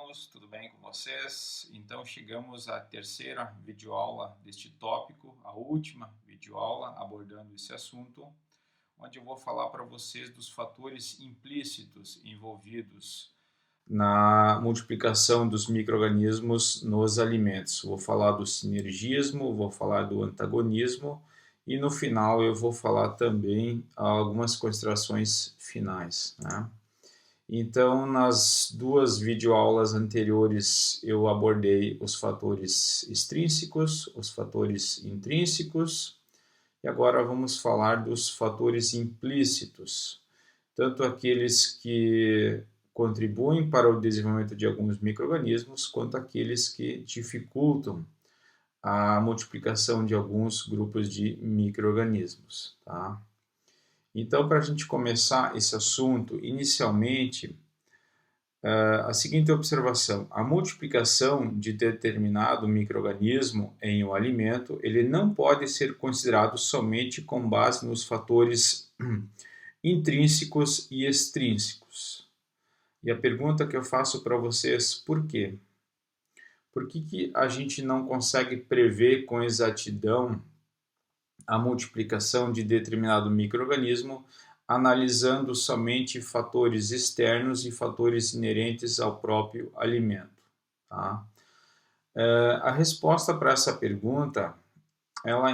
alunos, tudo bem com vocês? Então chegamos à terceira videoaula deste tópico, a última videoaula abordando esse assunto, onde eu vou falar para vocês dos fatores implícitos envolvidos na multiplicação dos micro-organismos nos alimentos. Vou falar do sinergismo, vou falar do antagonismo e no final eu vou falar também algumas considerações finais, né? Então, nas duas videoaulas anteriores, eu abordei os fatores extrínsecos, os fatores intrínsecos, e agora vamos falar dos fatores implícitos, tanto aqueles que contribuem para o desenvolvimento de alguns micro-organismos, quanto aqueles que dificultam a multiplicação de alguns grupos de micro-organismos, tá? Então, para a gente começar esse assunto, inicialmente, a seguinte observação: a multiplicação de determinado micro-organismo em um alimento, ele não pode ser considerado somente com base nos fatores intrínsecos e extrínsecos. E a pergunta que eu faço para vocês, por quê? Por que a gente não consegue prever com exatidão a multiplicação de determinado micro-organismo, analisando somente fatores externos e fatores inerentes ao próprio alimento, tá? A resposta para essa pergunta, ela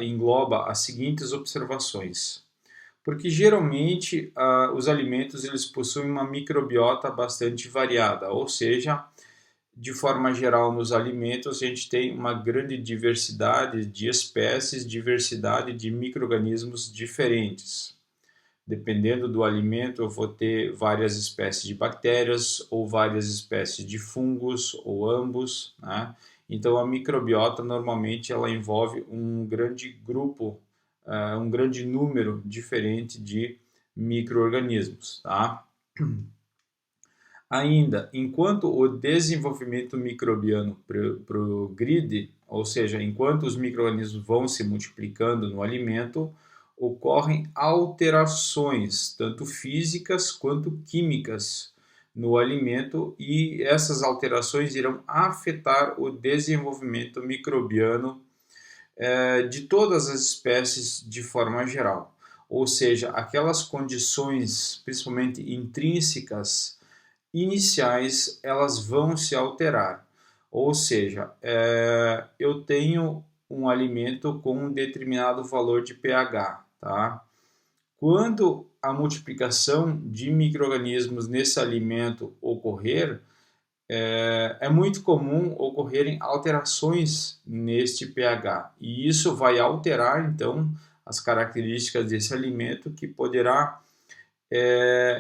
engloba as seguintes observações. Porque geralmente os alimentos eles possuem uma microbiota bastante variada, ou seja, de forma geral, nos alimentos, a gente tem uma grande diversidade de espécies, diversidade de micro-organismos diferentes. Dependendo do alimento, eu vou ter várias espécies de bactérias ou várias espécies de fungos ou ambos, né? Então, a microbiota, normalmente, ela envolve um grande grupo, um grande número diferente de micro-organismos, tá? Ainda, enquanto o desenvolvimento microbiano progride, ou seja, enquanto os micro-organismos vão se multiplicando no alimento, ocorrem alterações, tanto físicas quanto químicas, no alimento, e essas alterações irão afetar o desenvolvimento microbiano de todas as espécies de forma geral. Ou seja, aquelas condições, principalmente intrínsecas, iniciais, elas vão se alterar. Ou seja, eu tenho um alimento com um determinado valor de pH, tá? Quando a multiplicação de micro-organismos nesse alimento ocorrer, é muito comum ocorrerem alterações neste pH, e isso vai alterar, então, as características desse alimento, que poderá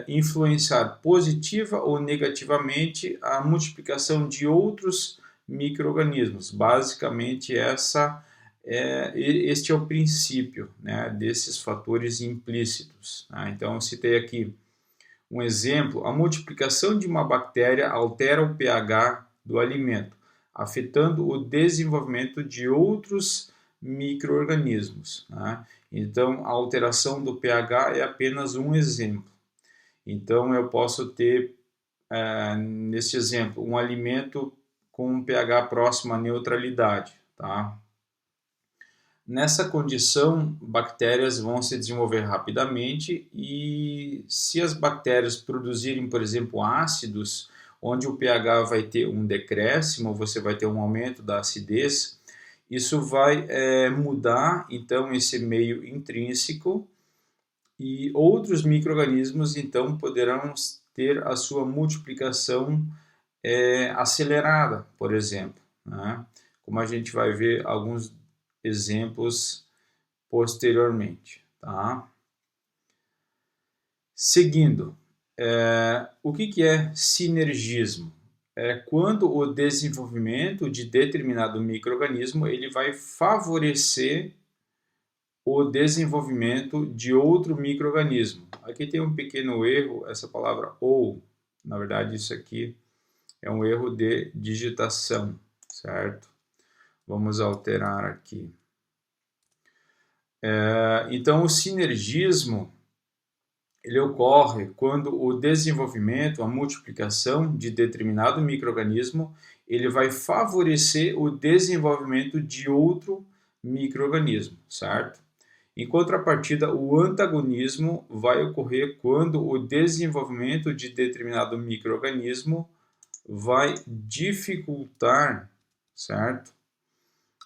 influenciar positiva ou negativamente a multiplicação de outros micro-organismos. Basicamente, este é o princípio, né, desses fatores implícitos, né? Então, eu citei aqui um exemplo: a multiplicação de uma bactéria altera o pH do alimento, afetando o desenvolvimento de outros micro-organismos, né? Então, a alteração do pH é apenas um exemplo. Então, eu posso ter, nesse exemplo, um alimento com um pH próximo à neutralidade, tá? Nessa condição, bactérias vão se desenvolver rapidamente, e se as bactérias produzirem, por exemplo, ácidos, onde o pH vai ter um decréscimo, você vai ter um aumento da acidez, isso vai mudar, então, esse meio intrínseco, e outros micro-organismos, então, poderão ter a sua multiplicação acelerada, por exemplo, né? Como a gente vai ver alguns exemplos posteriormente, tá? Seguindo, o que é sinergismo? É quando o desenvolvimento de determinado micro-organismo ele vai favorecer o desenvolvimento de outro micro-organismo. Aqui tem um pequeno erro, essa palavra ou, na verdade isso aqui é um erro de digitação, certo? Vamos alterar aqui. Então, o sinergismo ele ocorre quando o desenvolvimento, a multiplicação de determinado micro-organismo, ele vai favorecer o desenvolvimento de outro micro-organismo, certo? Em contrapartida, o antagonismo vai ocorrer quando o desenvolvimento de determinado micro-organismo vai dificultar, certo?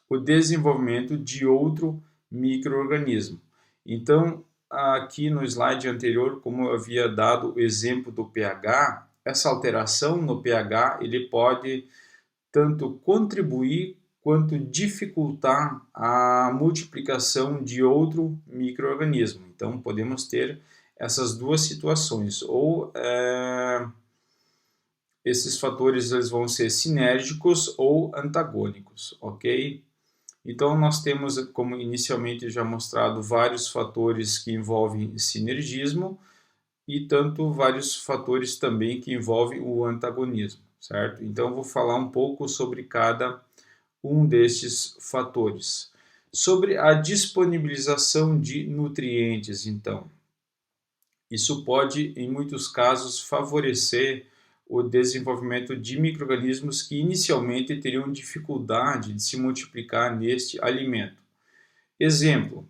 O desenvolvimento de outro micro-organismo. Então, aqui no slide anterior, como eu havia dado o exemplo do pH, essa alteração no pH ele pode tanto contribuir quanto dificultar a multiplicação de outro micro-organismo. Então, podemos ter essas duas situações, ou esses fatores eles vão ser sinérgicos ou antagônicos, ok? Então, nós temos, como inicialmente já mostrado, vários fatores que envolvem sinergismo e tanto vários fatores também que envolvem o antagonismo, certo? Então, eu vou falar um pouco sobre cada um destes fatores. Sobre a disponibilização de nutrientes, então, isso pode, em muitos casos, favorecer o desenvolvimento de micro-organismos que inicialmente teriam dificuldade de se multiplicar neste alimento. Exemplo,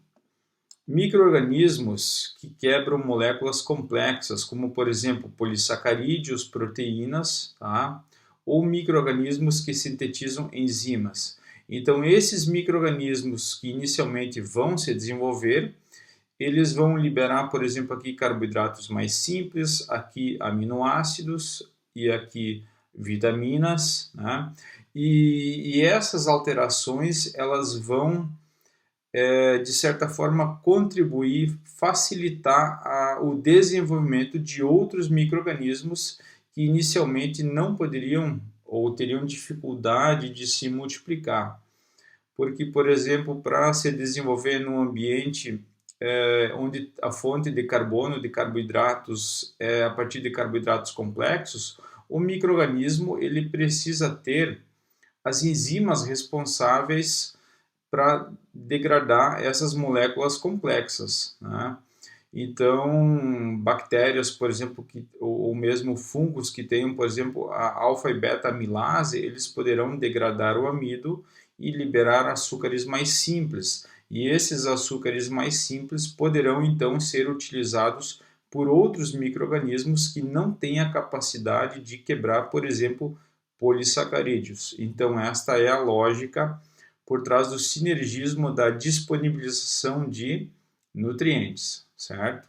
micro-organismos que quebram moléculas complexas, como por exemplo polissacarídeos, proteínas, tá? Ou micro-organismos que sintetizam enzimas. Então esses micro-organismos que inicialmente vão se desenvolver, eles vão liberar, por exemplo, aqui carboidratos mais simples, aqui aminoácidos e aqui vitaminas, né? E essas alterações elas vão de certa forma contribuir, facilitar o desenvolvimento de outros micro-organismos que inicialmente não poderiam ou teriam dificuldade de se multiplicar. Porque, por exemplo, para se desenvolver num ambiente onde a fonte de carbono, de carboidratos, é a partir de carboidratos complexos, o micro-organismo ele precisa ter as enzimas responsáveis para degradar essas moléculas complexas, né? Então, bactérias, por exemplo, ou mesmo fungos que tenham, por exemplo, a alfa e beta amilase, eles poderão degradar o amido e liberar açúcares mais simples. E esses açúcares mais simples poderão então ser utilizados por outros micro-organismos que não têm a capacidade de quebrar, por exemplo, polissacarídeos. Então, esta é a lógica por trás do sinergismo da disponibilização de nutrientes, certo?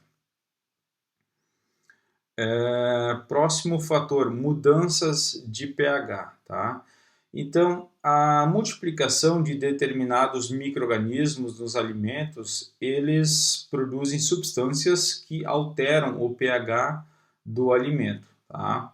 Próximo fator, mudanças de pH, tá? Então, a multiplicação de determinados micro-organismos nos alimentos, eles produzem substâncias que alteram o pH do alimento, tá?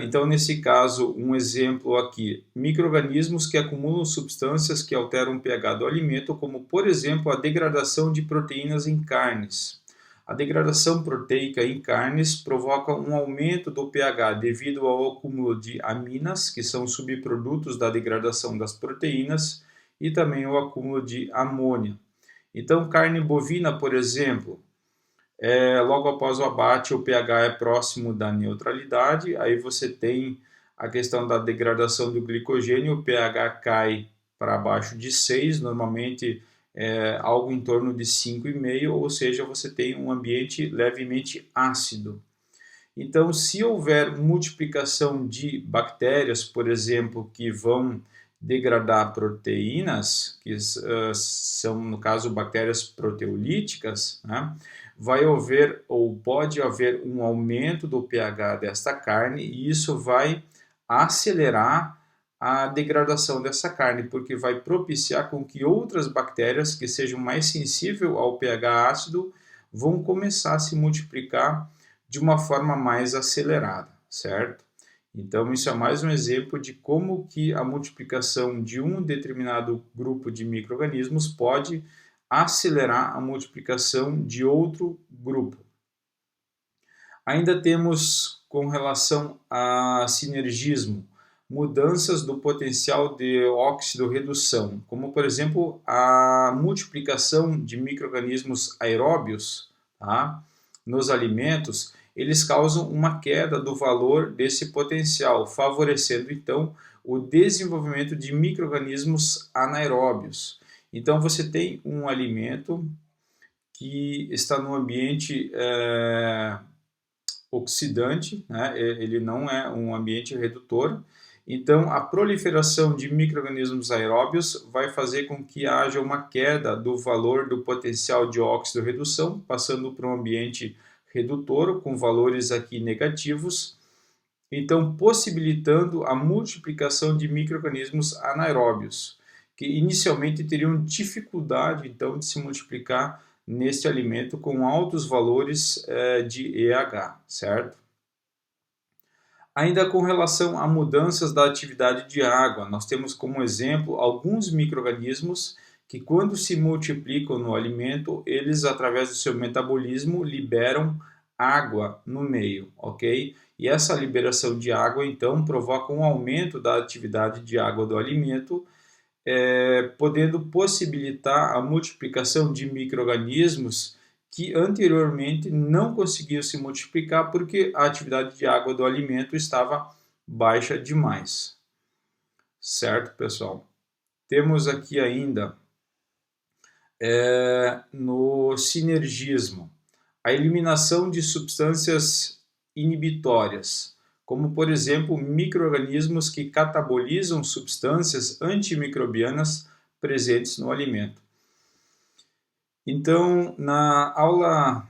Então, nesse caso, um exemplo aqui, micro-organismos que acumulam substâncias que alteram o pH do alimento, como, por exemplo, a degradação de proteínas em carnes. A degradação proteica em carnes provoca um aumento do pH devido ao acúmulo de aminas, que são subprodutos da degradação das proteínas, e também o acúmulo de amônia. Então, carne bovina, por exemplo, logo após o abate, o pH é próximo da neutralidade, aí você tem a questão da degradação do glicogênio, o pH cai para abaixo de 6, normalmente algo em torno de 5,5, ou seja, você tem um ambiente levemente ácido. Então, se houver multiplicação de bactérias, por exemplo, que vão degradar proteínas, que são, no caso, bactérias proteolíticas, né? Vai haver ou pode haver um aumento do pH desta carne e isso vai acelerar a degradação dessa carne, porque vai propiciar com que outras bactérias que sejam mais sensíveis ao pH ácido vão começar a se multiplicar de uma forma mais acelerada, certo? Então, isso é mais um exemplo de como que a multiplicação de um determinado grupo de micro-organismos pode acelerar a multiplicação de outro grupo. Ainda temos, com relação a sinergismo, mudanças do potencial de óxido-redução, como, por exemplo, a multiplicação de micro-organismos aeróbios, tá? nos alimentos, eles causam uma queda do valor desse potencial, favorecendo então o desenvolvimento de micro-organismos anaeróbios. Então você tem um alimento que está no ambiente oxidante, né? Ele não é um ambiente redutor. Então, a proliferação de micro-organismos aeróbios vai fazer com que haja uma queda do valor do potencial de óxido-redução, passando para um ambiente redutor, com valores aqui negativos, então possibilitando a multiplicação de micro-organismos anaeróbios, que inicialmente teriam dificuldade então de se multiplicar neste alimento com altos valores de EH, certo? Ainda com relação a mudanças da atividade de água, nós temos como exemplo alguns micro-organismos que quando se multiplicam no alimento, eles através do seu metabolismo liberam água no meio, ok? E essa liberação de água então provoca um aumento da atividade de água do alimento, podendo possibilitar a multiplicação de micro-organismos que anteriormente não conseguiam se multiplicar porque a atividade de água do alimento estava baixa demais. Certo, pessoal? Temos aqui ainda no sinergismo a eliminação de substâncias inibitórias, como por exemplo micro-organismos que catabolizam substâncias antimicrobianas presentes no alimento. Então, na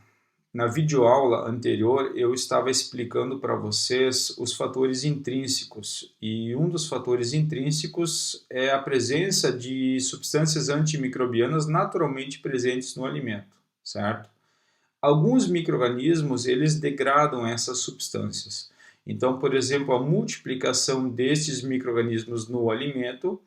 videoaula anterior, eu estava explicando para vocês os fatores intrínsecos, e um dos fatores intrínsecos é a presença de substâncias antimicrobianas naturalmente presentes no alimento, certo? Alguns micro-organismos, eles degradam essas substâncias. Então, por exemplo, a multiplicação destes micro-organismos no alimento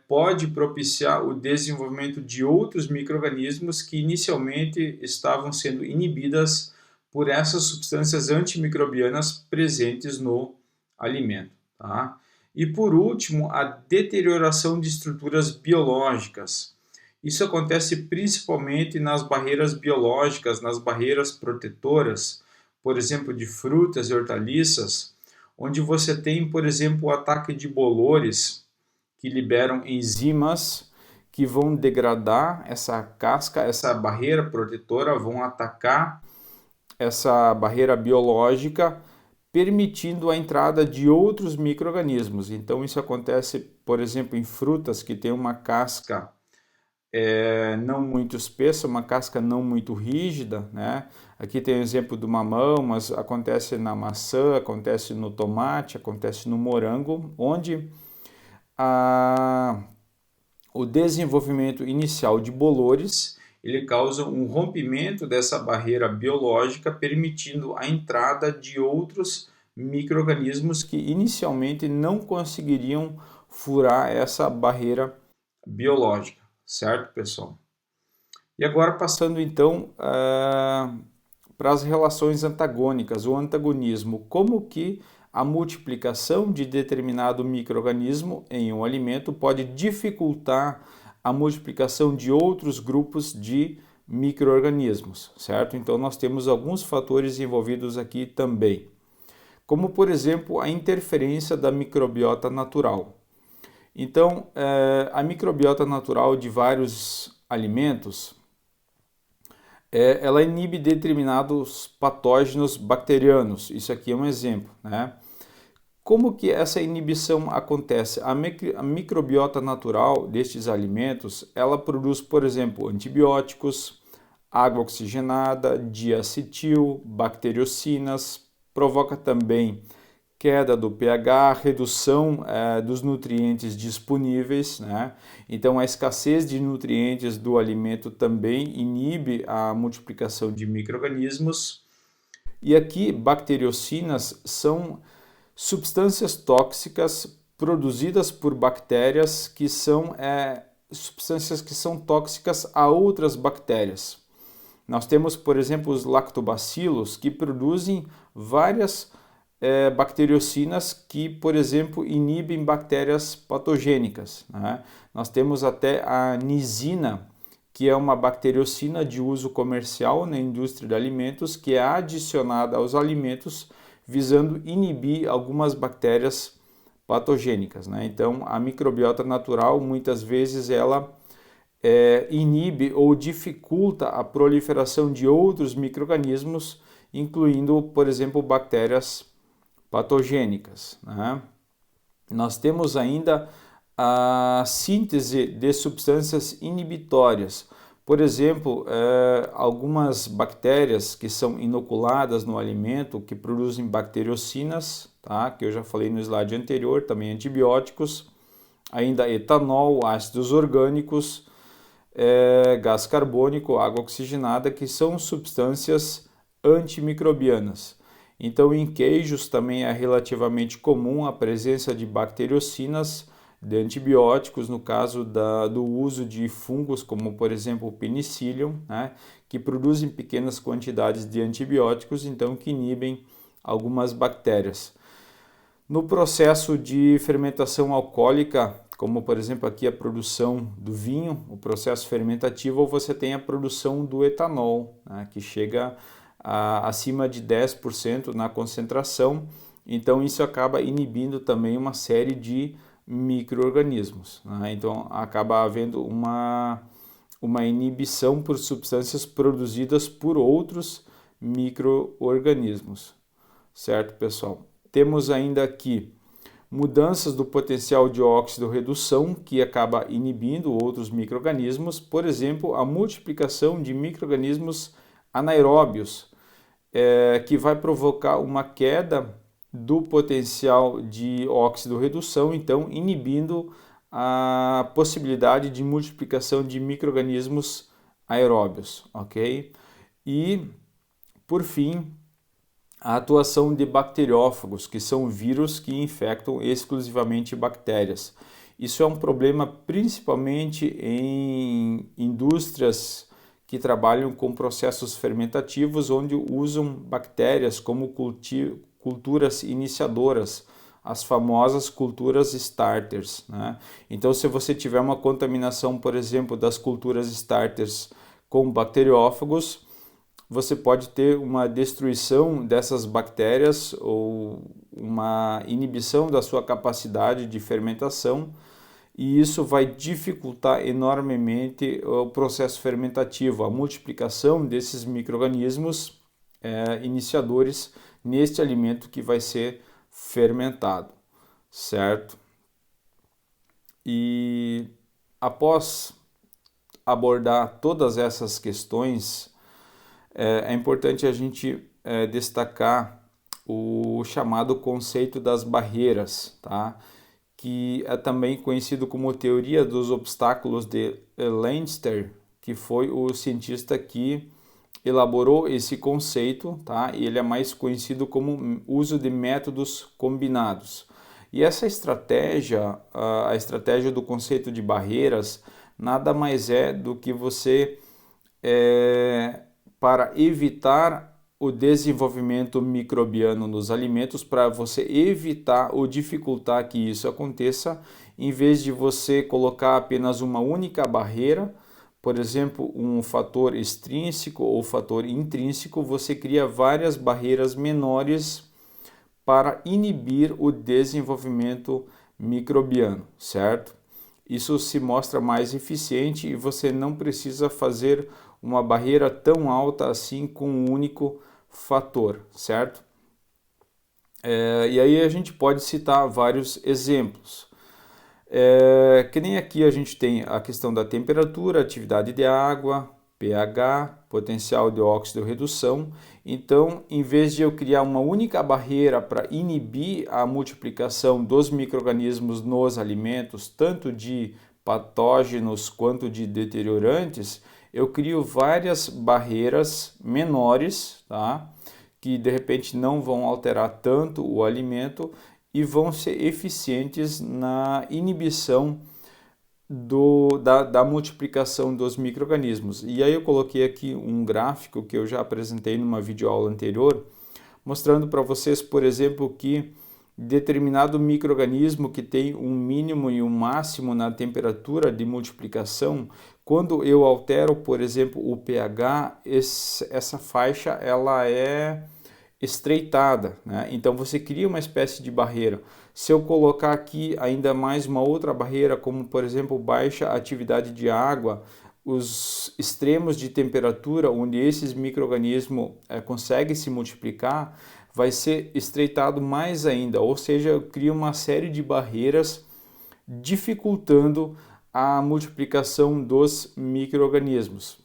pode propiciar o desenvolvimento de outros micro-organismos que inicialmente estavam sendo inibidas por essas substâncias antimicrobianas presentes no alimento. Tá? E por último, a deterioração de estruturas biológicas. Isso acontece principalmente nas barreiras biológicas, nas barreiras protetoras, por exemplo, de frutas e hortaliças, onde você tem, por exemplo, o ataque de bolores, que liberam enzimas que vão degradar essa casca, essa barreira protetora, vão atacar essa barreira biológica, permitindo a entrada de outros micro-organismos. Então isso acontece, por exemplo, em frutas que tem uma casca não muito espessa, uma casca não muito rígida, né? Aqui tem o exemplo do mamão, mas acontece na maçã, acontece no tomate, acontece no morango, onde o desenvolvimento inicial de bolores, ele causa um rompimento dessa barreira biológica, permitindo a entrada de outros micro-organismos que inicialmente não conseguiriam furar essa barreira biológica, certo, pessoal? E agora passando então para as relações antagônicas, o antagonismo, como que a multiplicação de determinado micro-organismo em um alimento pode dificultar a multiplicação de outros grupos de micro-organismos, certo? Então nós temos alguns fatores envolvidos aqui também, como por exemplo a interferência da microbiota natural. Então a microbiota natural de vários alimentos ela inibe determinados patógenos bacterianos. Isso aqui é um exemplo, né? Como que essa inibição acontece? A microbiota natural destes alimentos, ela produz, por exemplo, antibióticos, água oxigenada, diacetil, bacteriocinas, provoca também queda do pH, redução dos nutrientes disponíveis, né? Então a escassez de nutrientes do alimento também inibe a multiplicação de micro-organismos. E aqui bacteriocinas são substâncias tóxicas produzidas por bactérias que são substâncias que são tóxicas a outras bactérias. Nós temos, por exemplo, os lactobacilos que produzem várias bacteriocinas que, por exemplo, inibem bactérias patogênicas, né? Nós temos até a nisina, que é uma bacteriocina de uso comercial na indústria de alimentos, que é adicionada aos alimentos visando inibir algumas bactérias patogênicas, né? Então, a microbiota natural, muitas vezes, ela inibe ou dificulta a proliferação de outros micro-organismos, incluindo, por exemplo, bactérias patogênicas, né? Nós temos ainda a síntese de substâncias inibitórias. Por exemplo, algumas bactérias que são inoculadas no alimento, que produzem bacteriocinas, tá? Que eu já falei no slide anterior, também antibióticos, ainda etanol, ácidos orgânicos, gás carbônico, água oxigenada, que são substâncias antimicrobianas. Então, em queijos também é relativamente comum a presença de bacteriocinas, de antibióticos, no caso do uso de fungos, como por exemplo o Penicillium, né, que produzem pequenas quantidades de antibióticos, então que inibem algumas bactérias. No processo de fermentação alcoólica, como por exemplo aqui a produção do vinho, o processo fermentativo, você tem a produção do etanol, né, que chega acima de 10% na concentração, então isso acaba inibindo também uma série de micro-organismos, né? Então acaba havendo uma inibição por substâncias produzidas por outros micro-organismos, certo, pessoal? Temos ainda aqui mudanças do potencial de óxido-redução, que acaba inibindo outros micro-organismos, por exemplo, a multiplicação de micro-organismos anaeróbios, que vai provocar uma queda do potencial de óxido-redução, então inibindo a possibilidade de multiplicação de micro-organismos aeróbios, ok? E, por fim, a atuação de bacteriófagos, que são vírus que infectam exclusivamente bactérias. Isso é um problema principalmente em indústrias que trabalham com processos fermentativos, onde usam bactérias como culturas iniciadoras, as famosas culturas starters, né? Então, se você tiver uma contaminação, por exemplo, das culturas starters com bacteriófagos, você pode ter uma destruição dessas bactérias ou uma inibição da sua capacidade de fermentação, e isso vai dificultar enormemente o processo fermentativo, a multiplicação desses micro-organismos iniciadores neste alimento que vai ser fermentado, certo? E após abordar todas essas questões, é importante a gente destacar o chamado conceito das barreiras, tá? Que é também conhecido como teoria dos obstáculos de Leinster, que foi o cientista que elaborou esse conceito, tá? E ele é mais conhecido como uso de métodos combinados. E essa estratégia, a estratégia do conceito de barreiras, nada mais é do que você, para evitar o desenvolvimento microbiano nos alimentos, para você evitar ou dificultar que isso aconteça, em vez de você colocar apenas uma única barreira, por exemplo, um fator extrínseco ou fator intrínseco, você cria várias barreiras menores para inibir o desenvolvimento microbiano, certo? Isso se mostra mais eficiente e você não precisa fazer uma barreira tão alta assim com um único fator, certo? E aí a gente pode citar vários exemplos. Que nem aqui a gente tem a questão da temperatura, atividade de água, pH, potencial de óxido-redução. Então, em vez de eu criar uma única barreira para inibir a multiplicação dos micro-organismos nos alimentos, tanto de patógenos quanto de deteriorantes, eu crio várias barreiras menores, tá? Que de repente não vão alterar tanto o alimento e vão ser eficientes na inibição da multiplicação dos micro-organismos. E aí eu coloquei aqui um gráfico que eu já apresentei numa videoaula anterior, mostrando para vocês, por exemplo, que determinado micro-organismo que tem um mínimo e um máximo na temperatura de multiplicação, Quando eu altero, por exemplo, o pH, essa faixa ela é estreitada, né? Então você cria uma espécie de barreira. Se eu colocar aqui ainda mais uma outra barreira, como por exemplo baixa atividade de água, os extremos de temperatura, onde esses micro-organismos conseguem se multiplicar, vai ser estreitado mais ainda, ou seja, eu crio uma série de barreiras dificultando a multiplicação dos micro-organismos.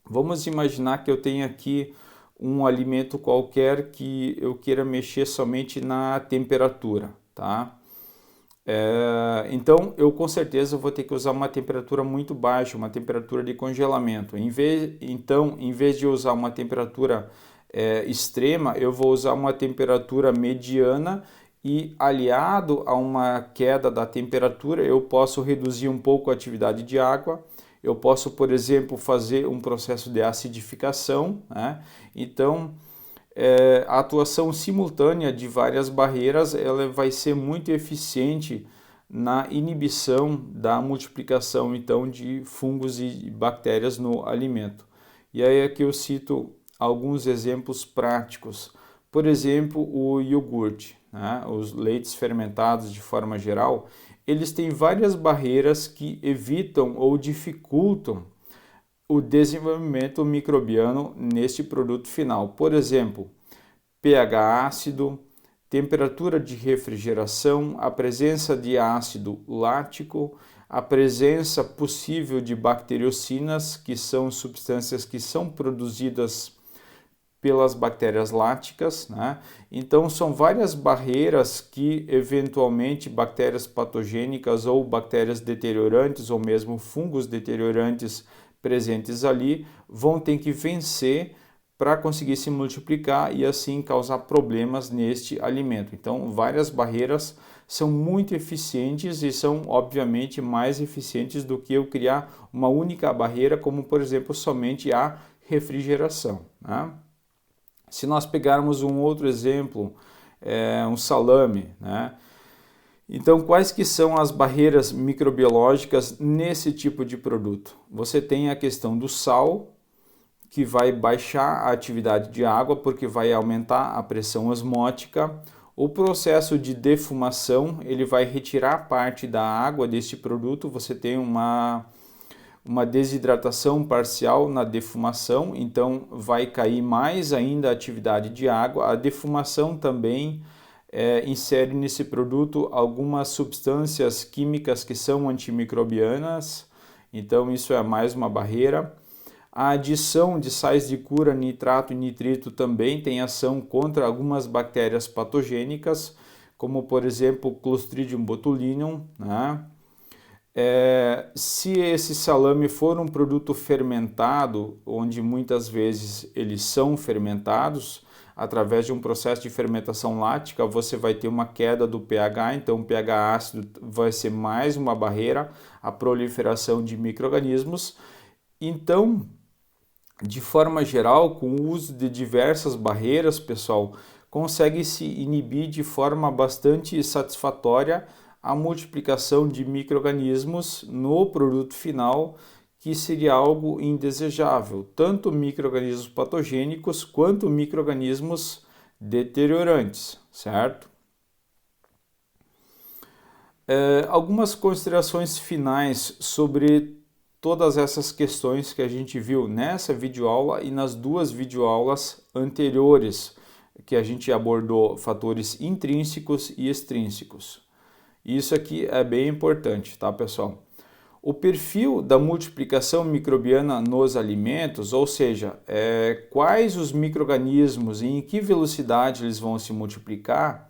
Vamos imaginar que eu tenho aqui um alimento qualquer que eu queira mexer somente na temperatura, tá? Então eu com certeza vou ter que usar uma temperatura muito baixa, uma temperatura de congelamento. Em vez de usar uma temperatura extrema, eu vou usar uma temperatura mediana e aliado a uma queda da temperatura, eu posso reduzir um pouco a atividade de água. Eu posso, por exemplo, fazer um processo de acidificação, né? Então, a atuação simultânea de várias barreiras ela vai ser muito eficiente na inibição da multiplicação então de fungos e bactérias no alimento. E aí aqui eu cito alguns exemplos práticos. Por exemplo, o iogurte, né? Os leites fermentados de forma geral, eles têm várias barreiras que evitam ou dificultam o desenvolvimento microbiano neste produto final. Por exemplo, pH ácido, temperatura de refrigeração, a presença de ácido lático, a presença possível de bacteriocinas, que são substâncias que são produzidas pelas bactérias láticas, né? Então são várias barreiras que eventualmente bactérias patogênicas ou bactérias deteriorantes ou mesmo fungos deteriorantes presentes ali vão ter que vencer para conseguir se multiplicar e assim causar problemas neste alimento. Então várias barreiras são muito eficientes e são obviamente mais eficientes do que eu criar uma única barreira, como por exemplo somente a refrigeração, né? Se nós pegarmos um outro exemplo, um salame, né? Então, quais que são as barreiras microbiológicas nesse tipo de produto? Você tem a questão do sal, que vai baixar a atividade de água, porque vai aumentar a pressão osmótica. O processo de defumação, ele vai retirar parte da água deste produto. Você tem uma desidratação parcial na defumação, então vai cair mais ainda a atividade de água. A defumação também insere nesse produto algumas substâncias químicas que são antimicrobianas, então isso é mais uma barreira. A adição de sais de cura, nitrato e nitrito também tem ação contra algumas bactérias patogênicas, como por exemplo Clostridium botulinum, né? Se esse salame for um produto fermentado, onde muitas vezes eles são fermentados, através de um processo de fermentação lática, você vai ter uma queda do pH, então o pH ácido vai ser mais uma barreira à proliferação de micro-organismos. Então, de forma geral, com o uso de diversas barreiras, pessoal, consegue-se inibir de forma bastante satisfatória a multiplicação de micro-organismos no produto final, que seria algo indesejável, tanto micro-organismos patogênicos quanto micro-organismos deteriorantes, certo? Algumas considerações finais sobre todas essas questões que a gente viu nessa videoaula e nas duas videoaulas anteriores, que a gente abordou fatores intrínsecos e extrínsecos. Isso aqui é bem importante, tá, pessoal? O perfil da multiplicação microbiana nos alimentos, ou seja, quais os micro-organismos e em que velocidade eles vão se multiplicar,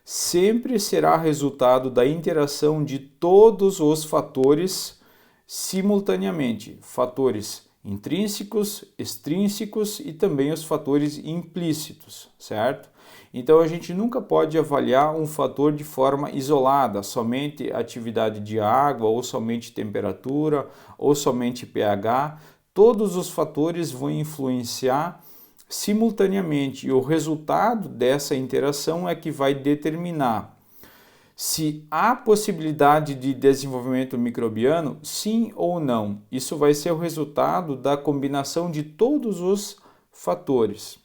sempre será resultado da interação de todos os fatores simultaneamente, fatores intrínsecos, extrínsecos e também os fatores implícitos, certo? Então a gente nunca pode avaliar um fator de forma isolada, somente atividade de água, ou somente temperatura, ou somente pH. Todos os fatores vão influenciar simultaneamente e o resultado dessa interação é que vai determinar Se há possibilidade de desenvolvimento microbiano, sim ou não. Isso vai ser o resultado da combinação de todos os fatores.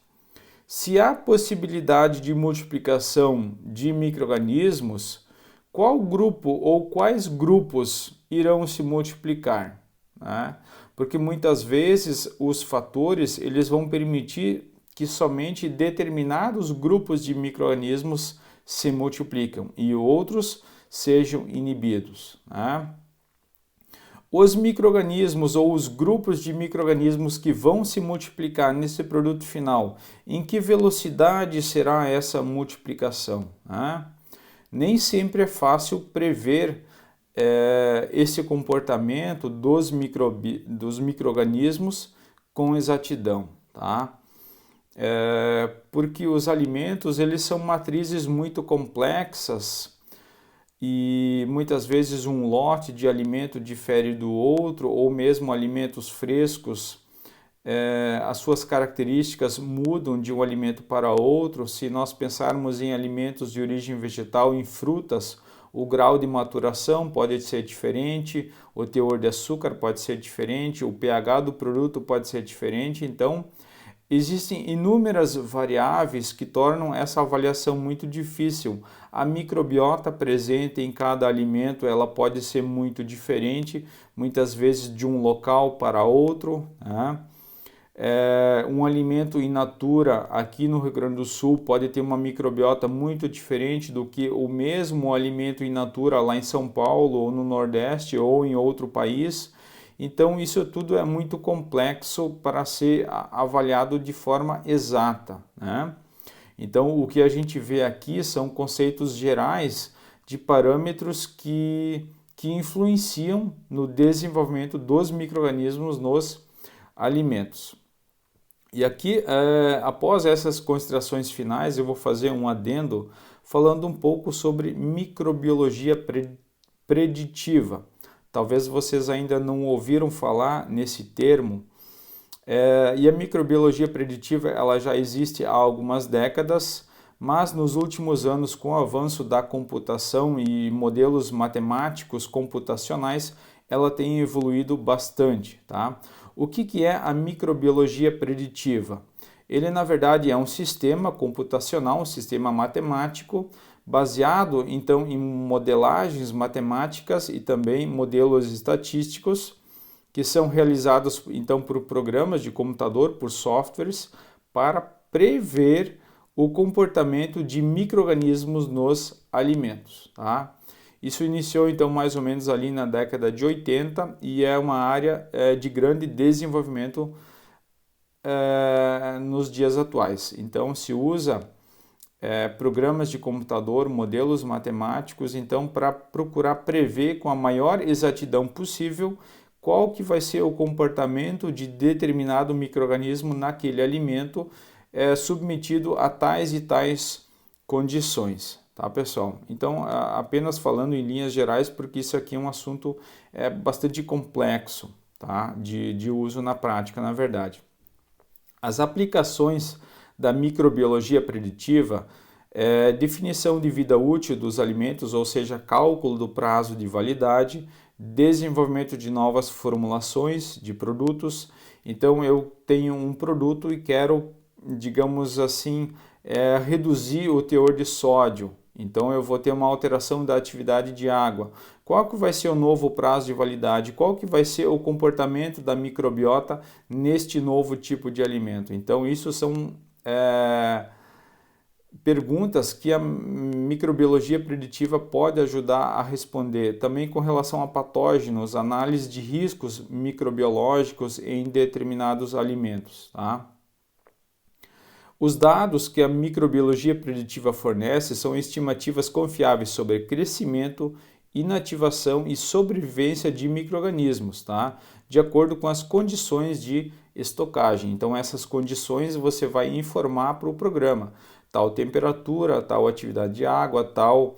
Se há possibilidade de multiplicação de micro-organismos, qual grupo ou quais grupos irão se multiplicar? Né? Porque muitas vezes os fatores eles vão permitir que somente determinados grupos de micro-organismos se multiplicam e outros sejam inibidos. Né? Os micro-organismos ou os grupos de micro-organismos que vão se multiplicar nesse produto final, em que velocidade será essa multiplicação? Né? Nem sempre é fácil prever esse comportamento dos micro-organismos com exatidão, tá? Porque os alimentos eles são matrizes muito complexas e muitas vezes um lote de alimento difere do outro, ou mesmo alimentos frescos, as suas características mudam de um alimento para outro. Se nós pensarmos em alimentos de origem vegetal, em frutas, o grau de maturação pode ser diferente, o teor de açúcar pode ser diferente, o pH do produto pode ser diferente. Então, existem inúmeras variáveis que tornam essa avaliação muito difícil. A microbiota presente em cada alimento ela pode ser muito diferente, muitas vezes de um local para outro, né? Um alimento in natura aqui no Rio Grande do Sul pode ter uma microbiota muito diferente do que o mesmo alimento in natura lá em São Paulo ou no Nordeste ou em outro país. Então isso tudo é muito complexo para ser avaliado de forma exata, né? Então o que a gente vê aqui são conceitos gerais de parâmetros que influenciam no desenvolvimento dos micro-organismos nos alimentos. E aqui, após essas considerações finais, eu vou fazer um adendo falando um pouco sobre microbiologia preditiva. Talvez vocês ainda não ouviram falar nesse termo. E a microbiologia preditiva ela já existe há algumas décadas, mas nos últimos anos, com o avanço da computação e modelos matemáticos computacionais, ela tem evoluído bastante, tá? O que é a microbiologia preditiva? Ele, na verdade, é um sistema computacional, um sistema matemático, baseado, então, em modelagens matemáticas e também modelos estatísticos, que são realizados, então, por programas de computador, por softwares, para prever o comportamento de micro-organismos nos alimentos, tá? Isso iniciou então mais ou menos ali na década de 80 e é uma área de grande desenvolvimento nos dias atuais. Então se usa programas de computador, modelos matemáticos, então para procurar prever com a maior exatidão possível qual que vai ser o comportamento de determinado micro-organismo naquele alimento submetido a tais e tais condições. Tá, pessoal? Então, apenas falando em linhas gerais, porque isso aqui é um assunto bastante complexo, tá? De uso na prática, na verdade. As aplicações da microbiologia preditiva definição de vida útil dos alimentos, ou seja, cálculo do prazo de validade, desenvolvimento de novas formulações de produtos. Então, eu tenho um produto e quero, digamos assim, reduzir o teor de sódio. Então eu vou ter uma alteração da atividade de água. Qual que vai ser o novo prazo de validade? Qual que vai ser o comportamento da microbiota neste novo tipo de alimento? Então isso são perguntas que a microbiologia preditiva pode ajudar a responder. Também com relação a patógenos, análise de riscos microbiológicos em determinados alimentos, tá? Os dados que a microbiologia preditiva fornece são estimativas confiáveis sobre crescimento, inativação e sobrevivência de micro-organismos, tá? De acordo com as condições de estocagem. Então essas condições você vai informar para o programa. Tal temperatura, tal atividade de água, tal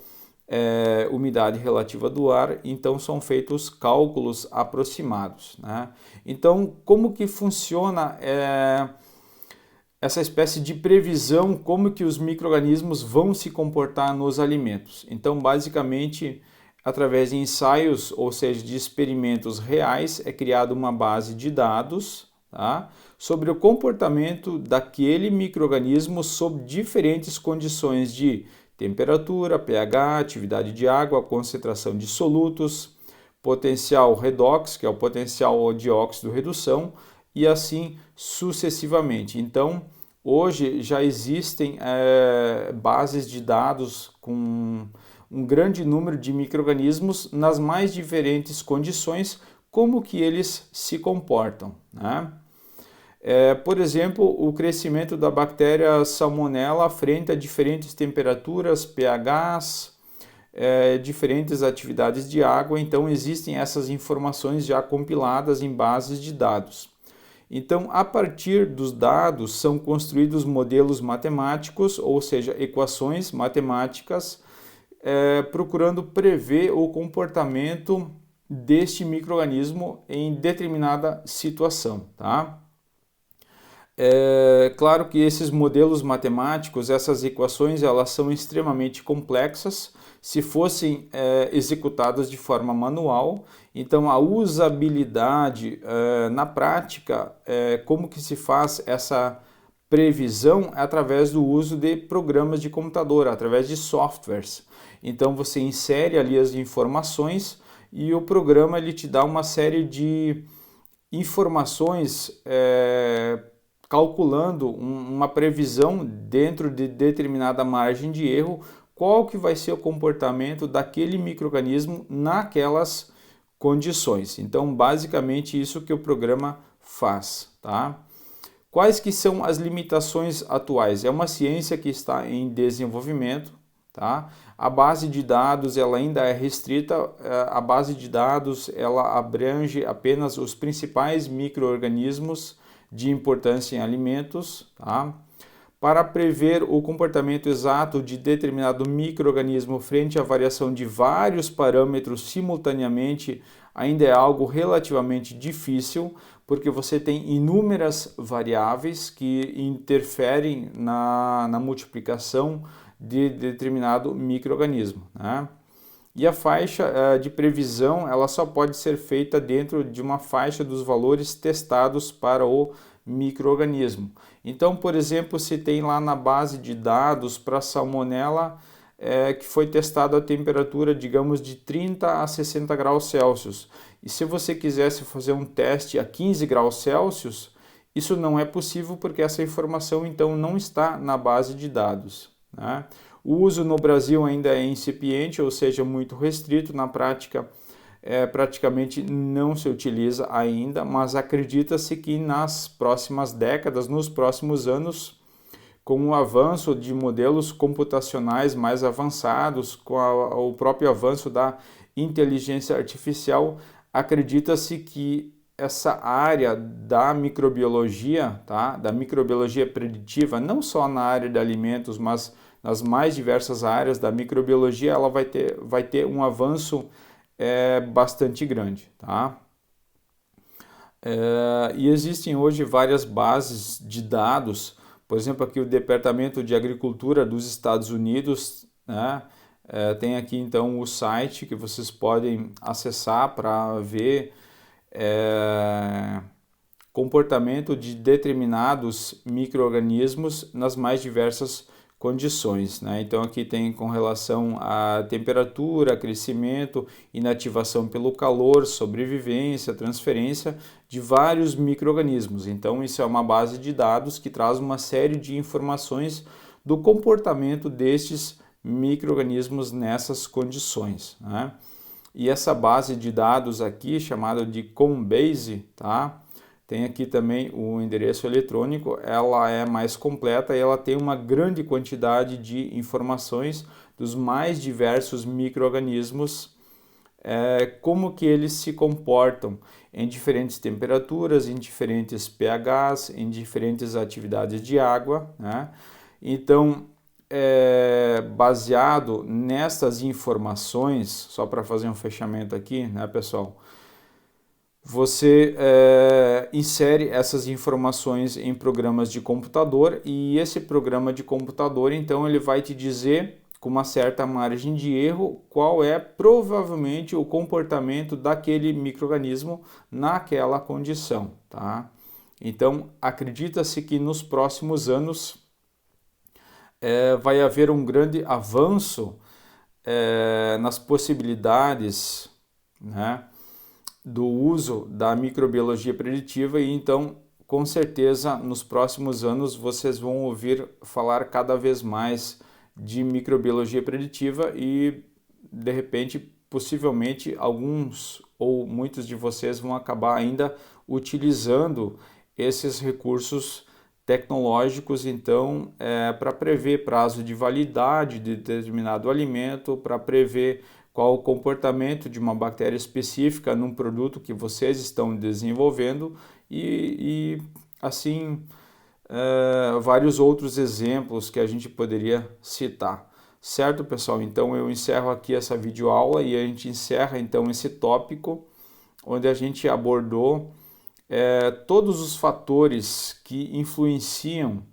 umidade relativa do ar. Então são feitos cálculos aproximados, né? Então como que funciona essa espécie de previsão como que os micro-organismos vão se comportar nos alimentos. Então, basicamente, através de ensaios, ou seja, de experimentos reais, é criada uma base de dados, tá, sobre o comportamento daquele micro-organismo sob diferentes condições de temperatura, pH, atividade de água, concentração de solutos, potencial redox, que é o potencial de óxido-redução, e assim sucessivamente. Então, hoje já existem bases de dados com um grande número de micro-organismos nas mais diferentes condições, como que eles se comportam, né? Por exemplo, o crescimento da bactéria Salmonella frente a diferentes temperaturas, pHs, diferentes atividades de água. Então, existem essas informações já compiladas em bases de dados. Então, a partir dos dados, são construídos modelos matemáticos, ou seja, equações matemáticas, procurando prever o comportamento deste micro-organismo em determinada situação, tá? Claro que esses modelos matemáticos, essas equações, elas são extremamente complexas. Se fossem executadas de forma manual, então a usabilidade na prática, como que se faz essa previsão através do uso de programas de computador, através de softwares. Então você insere ali as informações e o programa ele te dá uma série de informações calculando uma previsão dentro de determinada margem de erro, qual que vai ser o comportamento daquele micro-organismo naquelas condições. Então, basicamente, isso que o programa faz, tá? Quais que são as limitações atuais? É uma ciência que está em desenvolvimento, tá? A base de dados ela ainda é restrita, a base de dados ela abrange apenas os principais micro-organismos de importância em alimentos, tá? Para prever o comportamento exato de determinado micro-organismo frente à variação de vários parâmetros simultaneamente, ainda é algo relativamente difícil, porque você tem inúmeras variáveis que interferem na multiplicação de determinado micro-organismo, né? E a faixa de previsão ela só pode ser feita dentro de uma faixa dos valores testados para o micro-organismo. Então, por exemplo, se tem lá na base de dados para salmonela que foi testado a temperatura, digamos, de 30 a 60 graus Celsius. E se você quisesse fazer um teste a 15 graus Celsius, isso não é possível porque essa informação então não está na base de dados, né? O uso no Brasil ainda é incipiente, ou seja, muito restrito. Na prática, praticamente não se utiliza ainda, mas acredita-se que nas próximas décadas, nos próximos anos, com o avanço de modelos computacionais mais avançados, com o próprio avanço da inteligência artificial, acredita-se que essa área da microbiologia, tá? Da microbiologia preditiva, não só na área de alimentos, mas nas mais diversas áreas da microbiologia, ela vai ter um avanço bastante grande, tá? E existem hoje várias bases de dados, por exemplo, aqui o Departamento de Agricultura dos Estados Unidos, né? Tem aqui então o site que vocês podem acessar para ver comportamento de determinados micro-organismos nas mais diversas condições, né? Então aqui tem com relação à temperatura, crescimento, inativação pelo calor, sobrevivência, transferência de vários micro-organismos. Então isso é uma base de dados que traz uma série de informações do comportamento destes micro-organismos nessas condições, né? E essa base de dados aqui, chamada de Combase, tá? Tem aqui também o endereço eletrônico, ela é mais completa e ela tem uma grande quantidade de informações dos mais diversos micro-organismos, como que eles se comportam em diferentes temperaturas, em diferentes pHs, em diferentes atividades de água, né? Então, baseado nessas informações, só para fazer um fechamento aqui, né, pessoal? você insere essas informações em programas de computador e esse programa de computador, então, ele vai te dizer com uma certa margem de erro qual é provavelmente o comportamento daquele micro-organismo naquela condição, tá? Então, acredita-se que nos próximos anos vai haver um grande avanço nas possibilidades, né, do uso da microbiologia preditiva e então, com certeza, nos próximos anos vocês vão ouvir falar cada vez mais de microbiologia preditiva e, de repente, possivelmente, alguns ou muitos de vocês vão acabar ainda utilizando esses recursos tecnológicos, então, para prever prazo de validade de determinado alimento, para prever qual o comportamento de uma bactéria específica num produto que vocês estão desenvolvendo e assim, vários outros exemplos que a gente poderia citar. Certo, pessoal? Então eu encerro aqui essa videoaula e a gente encerra então esse tópico onde a gente abordou todos os fatores que influenciam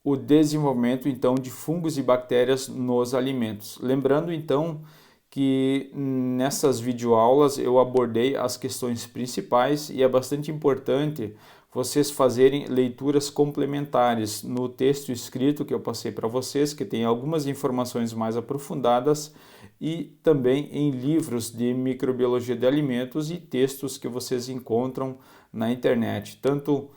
o desenvolvimento então de fungos e bactérias nos alimentos. Lembrando então que nessas videoaulas eu abordei as questões principais e é bastante importante vocês fazerem leituras complementares no texto escrito que eu passei para vocês, que tem algumas informações mais aprofundadas, e também em livros de microbiologia de alimentos e textos que vocês encontram na internet, tanto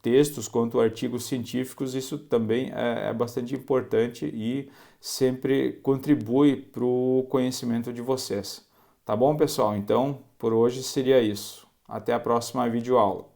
textos quanto artigos científicos. Isso também é bastante importante e sempre contribui para o conhecimento de vocês. Tá bom, pessoal? Então, por hoje seria isso. Até a próxima videoaula.